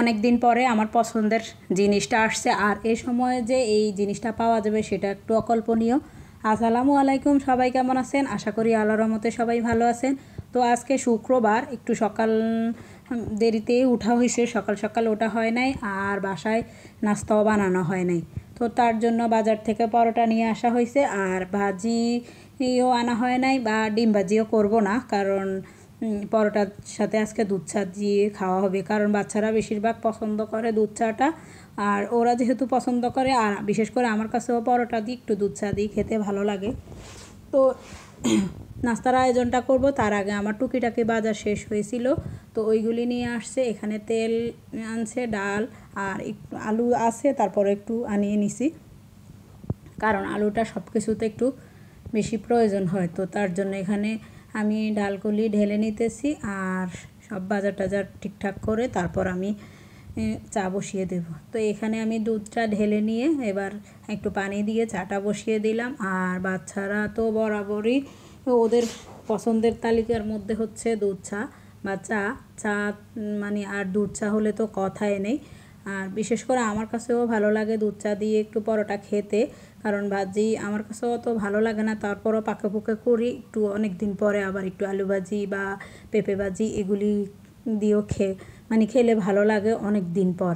অনেক দিন পরে আমার পছন্দের জিনিসটা আসছে, আর এই সময়ে যে এই জিনিসটা পাওয়া যাবে সেটা একটু অকল্পনীয়। আসসালামু আলাইকুম, সবাই কেমন আছেন? আশা করি আল্লাহর রহমতে সবাই ভালো আছেন। তো আজকে শুক্রবার, একটু সকাল দেরিতে উঠা হয়েছে, সকাল সকাল ওঠা হয় নাই, আর বাসায় নাস্তাও বানানো হয় নাই। তো তার জন্য বাজার থেকে পরোটা নিয়ে আসা হয়েছে, আর ভাজিও আনা হয় নাই, বা ডিম ভাজিও করব না, কারণ পরোটার সাথে আজকে দুধ চা দিয়ে খাওয়া হবে, কারণ বাচ্চারা বেশিরভাগ পছন্দ করে দুধ চাটা। আর ওরা যেহেতু পছন্দ করে, আর বিশেষ করে আমার কাছেও পরোটা দিয়ে একটু দুধ চা দিয়ে খেতে ভালো লাগে। তো নাস্তার আয়োজনটা করব, তার আগে আমার টুকিটাকি বাজার শেষ হয়েছিল, তো ওইগুলি নিয়ে আসছে। এখানে তেল আনছে, ডাল আর একটু আলু আছে, তারপরে একটু আনিয়ে নিছি, কারণ আলুটা সব কিছুতে একটু বেশি প্রয়োজন হয়। তো তার জন্য এখানে আমি ডালগুলি ঢেলে নিতেছি, আর সব বাজার টাজার ঠিকঠাক করে তারপর আমি চা বসিয়ে দেব। তো এখানে আমি দুধটা ঢেলে নিয়ে এবার একটু পানি দিয়ে চাটা বসিয়ে দিলাম। আর বাচ্চারা তো বরাবরই ওদের পছন্দের তালিকার মধ্যে হচ্ছে দুধ চা বা চা চা মানে, আর দুধ চা হলে তো কথাই নেই। আর বিশেষ করে আমার কাছেও ভালো লাগে দুধ চা দিয়ে একটু পরোটা খেতে, কারণ ভাজি আমার কাছেও অত ভালো লাগে না, তারপরও পাকে পুকে করি একটু। অনেক দিন পরে আবার একটু আলু ভাজি বা পেঁপে ভাজি এগুলি দিয়েও খেলে ভালো লাগে অনেক দিন পর,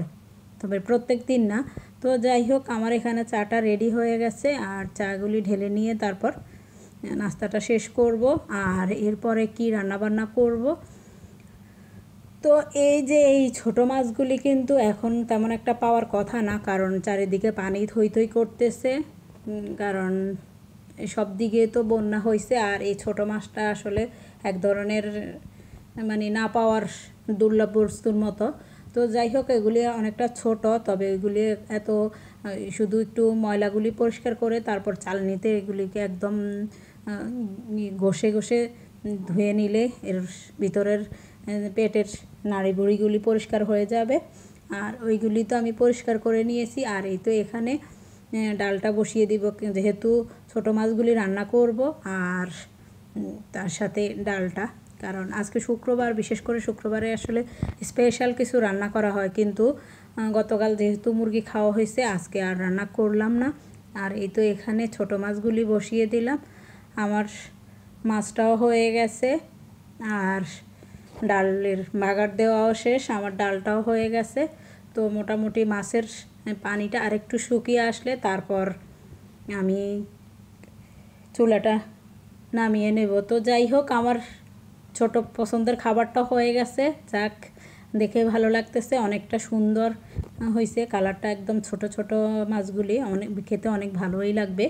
তবে প্রত্যেক দিন না। তো যাই হোক, আমার এখানে চাটা রেডি হয়ে গেছে, আর চাগুলি ঢেলে নিয়ে তারপর নাস্তাটা শেষ করব। আর এরপরে কি রান্নাবান্না করব, তো এই যে এই ছোটো মাছগুলি কিন্তু এখন তেমন একটা পাওয়ার কথা না, কারণ চারিদিকে পানি থই থই করতেছে, কারণ সব দিকে তো বন্যা হয়েছে। আর এই ছোটো মাছটা আসলে এক ধরনের না পাওয়ার দুর্লভ বস্তুর মতো। তো যাই হোক, এগুলি অনেকটা ছোট, তবে এগুলি এত শুধু একটু ময়লাগুলি পরিষ্কার করে তারপর চালনিতে এগুলিকে একদম ঘষে ঘষে ধুয়ে নিলে এর ভিতরের পেটের নাড়িভুড়িগুলি পরিষ্কার হয়ে যাবে। আর ওইগুলি তো আমি পরিষ্কার করে নিয়েছি। আর এই তো এখানে ডালটা বসিয়ে দিব, যেহেতু ছোটো মাছগুলি রান্না করব, আর তার সাথে ডালটা, কারণ আজকে শুক্রবার, বিশেষ করে শুক্রবারে আসলে স্পেশাল কিছু রান্না করা হয়, কিন্তু গতকাল যেহেতু মুরগি খাওয়া হয়েছে, আজকে আর রান্না করলাম না। আর এই তো এখানে ছোটো মাছগুলি বসিয়ে দিলাম, আমার মাছটাও হয়ে গেছে, আর ডালের বাগার দেওয়াও শেষ, আমার ডালটাও হয়ে গেছে। তো মোটামুটি মাছের পানিটা আরেকটু শুকিয়ে আসলে তারপর আমি চুলাটা নামিয়ে নেব। তো যাই হোক, আমার ছোট পছন্দের খাবারটা হয়ে গেছে। যাক, দেখে ভালো লাগতেছে, অনেকটা সুন্দর হয়েছে কালারটা, একদম ছোট ছোট মাছগুলি, অনেক খেতে অনেক ভালোই লাগবে।